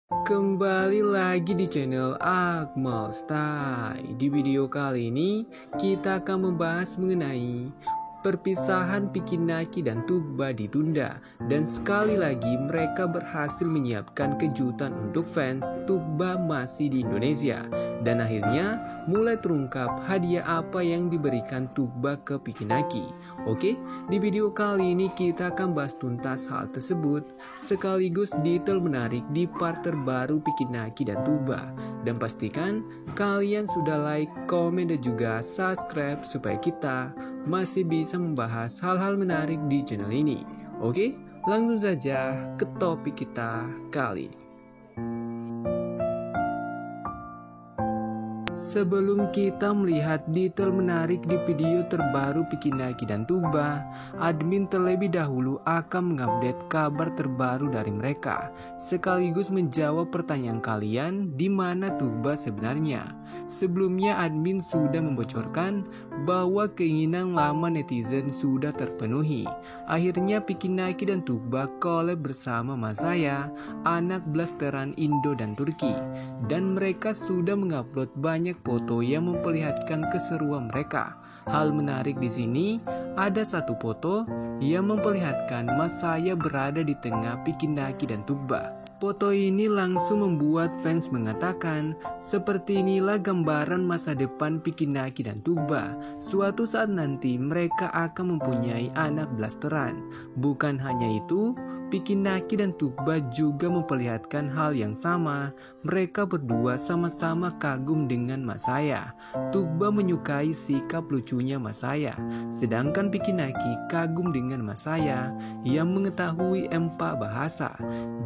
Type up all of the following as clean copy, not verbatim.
Kembali lagi di channel Akmal Style. Di video kali ini kita akan membahas mengenai perpisahan Piki Naki dan Tugba ditunda, dan sekali lagi mereka berhasil menyiapkan kejutan untuk fans. Tugba masih di Indonesia, dan akhirnya mulai terungkap hadiah apa yang diberikan Tugba ke Piki Naki. Oke, di video kali ini kita akan bahas tuntas hal tersebut sekaligus detail menarik di part terbaru Piki Naki dan Tugba. Dan pastikan kalian sudah like, komen, dan juga subscribe supaya kita masih bisa membahas hal-hal menarik di channel ini. Oke, langsung saja ke topik kita kali ini. Sebelum kita melihat detail menarik di video terbaru Piki Naki dan Tugba, admin terlebih dahulu akan mengupdate kabar terbaru dari mereka, sekaligus menjawab pertanyaan kalian di mana Tugba sebenarnya. Sebelumnya admin sudah membocorkan bahwa keinginan lama netizen sudah terpenuhi. Akhirnya Piki Naki dan Tugba collab bersama Masaya, anak blasteran Indo dan Turki, dan mereka sudah mengupload banyak foto yang memperlihatkan keseruan mereka. Hal menarik di sini, ada satu foto yang memperlihatkan Masaya berada di tengah Piki Naki dan Tugba. Foto ini langsung membuat fans mengatakan, seperti inilah gambaran masa depan Piki Naki dan Tugba. Suatu saat nanti mereka akan mempunyai anak blasteran. Bukan hanya itu, Piki Naki dan Tugba juga memperlihatkan hal yang sama. Mereka berdua sama-sama kagum dengan Masaya. Tugba menyukai sikap lucunya Masaya, sedangkan Piki Naki kagum dengan Masaya yang mengetahui 4 bahasa.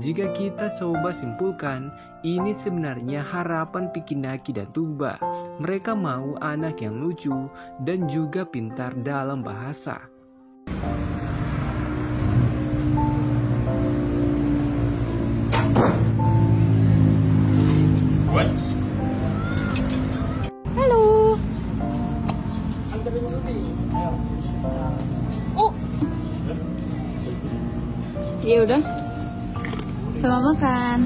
Jika kita coba simpulkan, ini sebenarnya harapan Piki Naki dan Tugba. Mereka mau anak yang lucu dan juga pintar dalam bahasa. Halo. Oh. Ya udah. Selamat makan.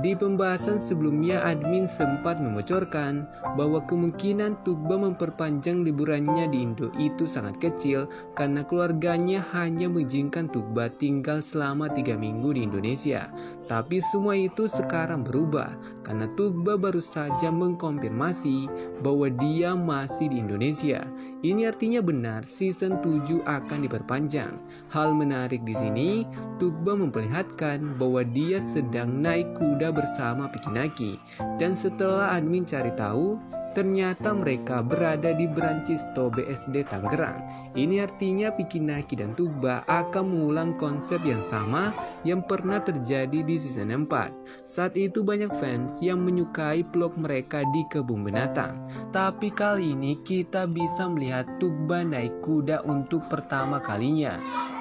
Di pembahasan sebelumnya, admin sempat membocorkan bahwa kemungkinan Tugba memperpanjang liburannya di Indo itu sangat kecil karena keluarganya hanya mengizinkan Tugba tinggal selama 3 minggu di Indonesia. Tapi semua itu sekarang berubah karena Tugba baru saja mengkonfirmasi bahwa dia masih di Indonesia. Ini artinya benar season 7 akan diperpanjang. Hal menarik di sini, Tugba memperlihatkan bahwa dia sedang naik kuda bersama Piki Naki, dan setelah admin cari tahu, ternyata mereka berada di Brancisco BSD Tangerang. Ini artinya Piki Naki dan Tugba akan mengulang konsep yang sama yang pernah terjadi di season 4. Saat itu banyak fans yang menyukai vlog mereka di kebun binatang. Tapi kali ini kita bisa melihat Tugba naik kuda untuk pertama kalinya.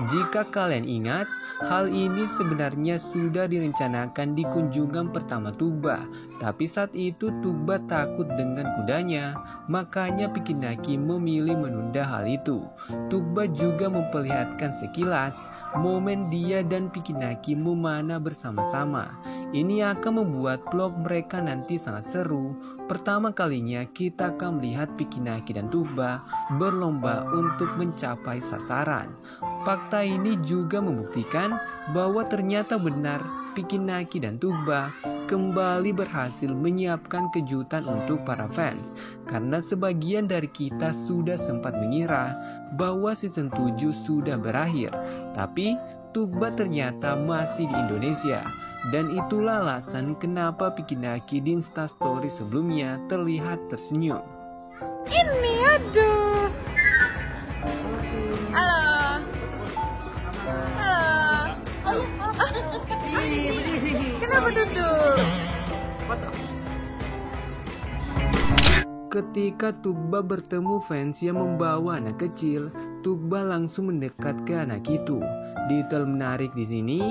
Jika kalian ingat, hal ini sebenarnya sudah direncanakan di kunjungan pertama Tugba. Tapi saat itu Tugba takut dengan kudanya, makanya Piki Naki memilih menunda hal itu. Tugba juga memperlihatkan sekilas momen dia dan Piki Naki memanah bersama-sama. Ini akan membuat vlog mereka nanti sangat seru. Pertama kalinya kita akan melihat Piki Naki dan Tugba berlomba untuk mencapai sasaran. Fakta ini juga membuktikan bahwa ternyata benar Piki Naki dan Tugba kembali berhasil menyiapkan kejutan untuk para fans, karena sebagian dari kita sudah sempat mengira bahwa season 7 sudah berakhir, tapi Tugba ternyata masih di Indonesia, dan itulah alasan kenapa Piki Naki di Instastory sebelumnya terlihat tersenyum. Ini aduh. Halo. Halo. Kenapa duduk? Foto. Ketika Tugba bertemu fans yang membawa anak kecil, Tugba langsung mendekat ke anak itu. Detail menarik di sini,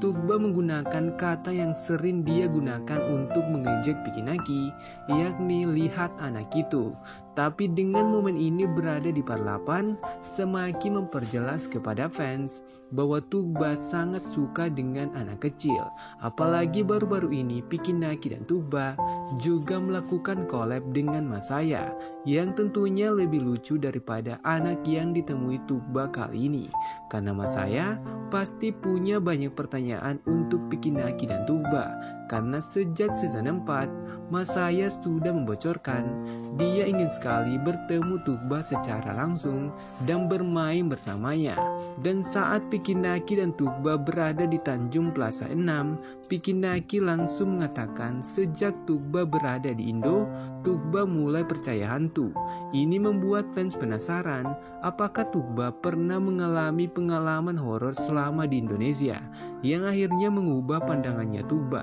Tugba menggunakan kata yang sering dia gunakan untuk mengejek Pikinaki, yakni lihat anak itu. Tapi dengan momen ini berada di part 8, semakin memperjelas kepada fans bahwa Tugba sangat suka dengan anak kecil. Apalagi baru-baru ini Pikinaki dan Tugba juga melakukan collab dengan Masaya, yang tentunya lebih lucu daripada anak yang ditemui Tugba kali ini. Karena Masaya pasti punya banyak pertanyaan untuk Pikinaki dan Tugba, karena sejak season 4 Masaya sudah membocorkan dia ingin sekali bertemu Tugba secara langsung dan bermain bersamanya. Dan saat Pikinaki dan Tugba berada di Tanjung Plaza 6, Pikinaki langsung mengatakan sejak Tugba berada di Indo, Tugba mulai percaya hantu. Ini membuat fans penasaran apakah Tugba pernah mengalami pengalaman horor selama di Indonesia, yang akhirnya mengubah pandangannya Tugba.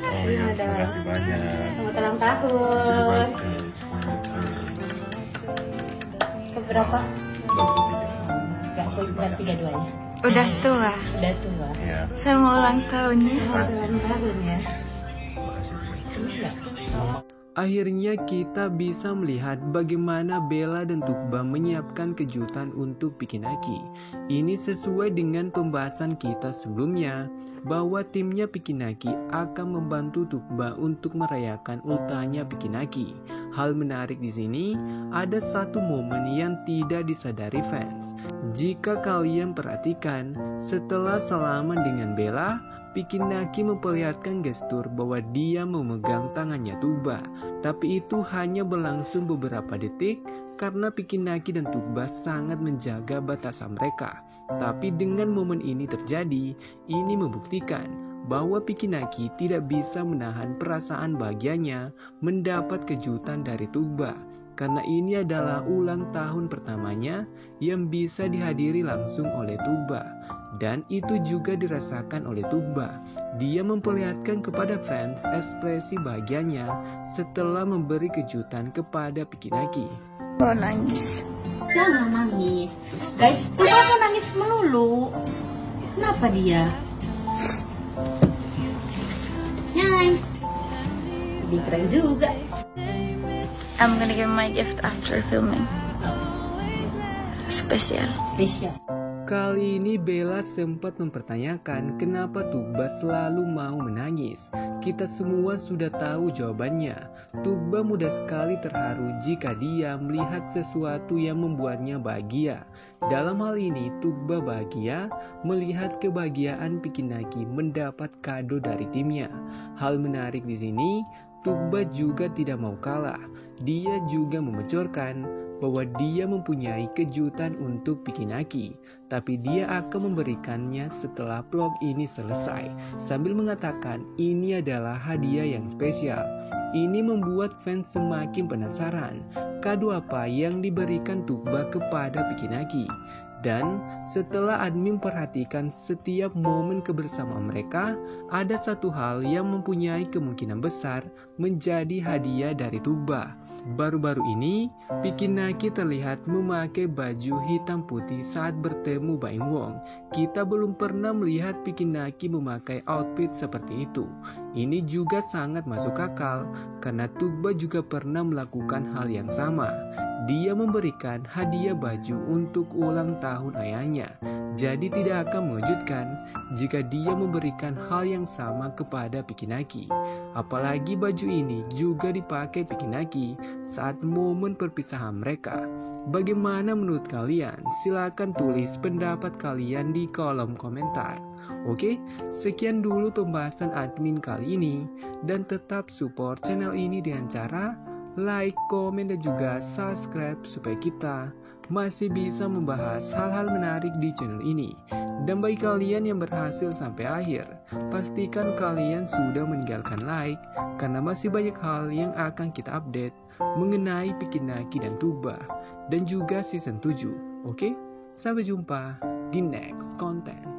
Oh ya, terima kasih banyak. Selamat ulang tahun. Keberapa? 23. Gak punya 32 ya? Udah tua. Udah tua. Iya. Selamat ulang tahun ya. Selamat ulang tahun ya. Akhirnya kita bisa melihat bagaimana Bella dan Tugba menyiapkan kejutan untuk Pikinaki. Ini sesuai dengan pembahasan kita sebelumnya, bahwa timnya Pikinaki akan membantu Tugba untuk merayakan ultahnya Pikinaki. Hal menarik di sini, ada satu momen yang tidak disadari fans. Jika kalian perhatikan, setelah salaman dengan Bella, Pikinaki memperlihatkan gestur bahwa dia memegang tangannya Tugba. Tapi itu hanya berlangsung beberapa detik karena Pikinaki dan Tugba sangat menjaga batasan mereka. Tapi dengan momen ini terjadi, ini membuktikan bahwa Pikinaki tidak bisa menahan perasaan bahagianya mendapat kejutan dari Tugba. Karena ini adalah ulang tahun pertamanya yang bisa dihadiri langsung oleh Tugba. Dan itu juga dirasakan oleh Tugba. Dia memperlihatkan kepada fans ekspresi bahagianya setelah memberi kejutan kepada Pikinaki. Mau nangis. Jangan nangis. Guys, Tugba mau nangis melulu. Kenapa dia? Nyai. Jadi keren juga. I'm gonna give my gift after filming. Spesial. Spesial. Kali ini Bella sempat mempertanyakan kenapa Tugba selalu mau menangis. Kita semua sudah tahu jawabannya. Tugba mudah sekali terharu jika dia melihat sesuatu yang membuatnya bahagia. Dalam hal ini Tugba bahagia melihat kebahagiaan Pikinaki mendapat kado dari timnya. Hal menarik di sini, Tugba juga tidak mau kalah. Dia juga membocorkan bahwa dia mempunyai kejutan untuk Pikinaki, tapi dia akan memberikannya setelah vlog ini selesai, sambil mengatakan ini adalah hadiah yang spesial. Ini membuat fans semakin penasaran kado apa yang diberikan Tugba kepada Pikinaki. Dan setelah admin perhatikan setiap momen kebersamaan mereka, ada satu hal yang mempunyai kemungkinan besar menjadi hadiah dari Tugba. Baru-baru ini, Pikinaki terlihat memakai baju hitam putih saat bertemu Baim Wong. Kita belum pernah melihat Pikinaki memakai outfit seperti itu. Ini juga sangat masuk akal, karena Tugba juga pernah melakukan hal yang sama. Dia memberikan hadiah baju untuk ulang tahun ayahnya. Jadi tidak akan mengejutkan jika dia memberikan hal yang sama kepada Pikinaki. Apalagi baju ini juga dipakai Pikinaki saat momen perpisahan mereka. Bagaimana menurut kalian? Silakan tulis pendapat kalian di kolom komentar. Oke, sekian dulu pembahasan admin kali ini. Dan tetap support channel ini dengan cara like, komen, dan juga subscribe supaya kita masih bisa membahas hal-hal menarik di channel ini. Dan bagi kalian yang berhasil sampai akhir, pastikan kalian sudah meninggalkan like, karena masih banyak hal yang akan kita update mengenai Pikinaki dan Tugba, dan juga season 7. Oke, sampai jumpa di next konten.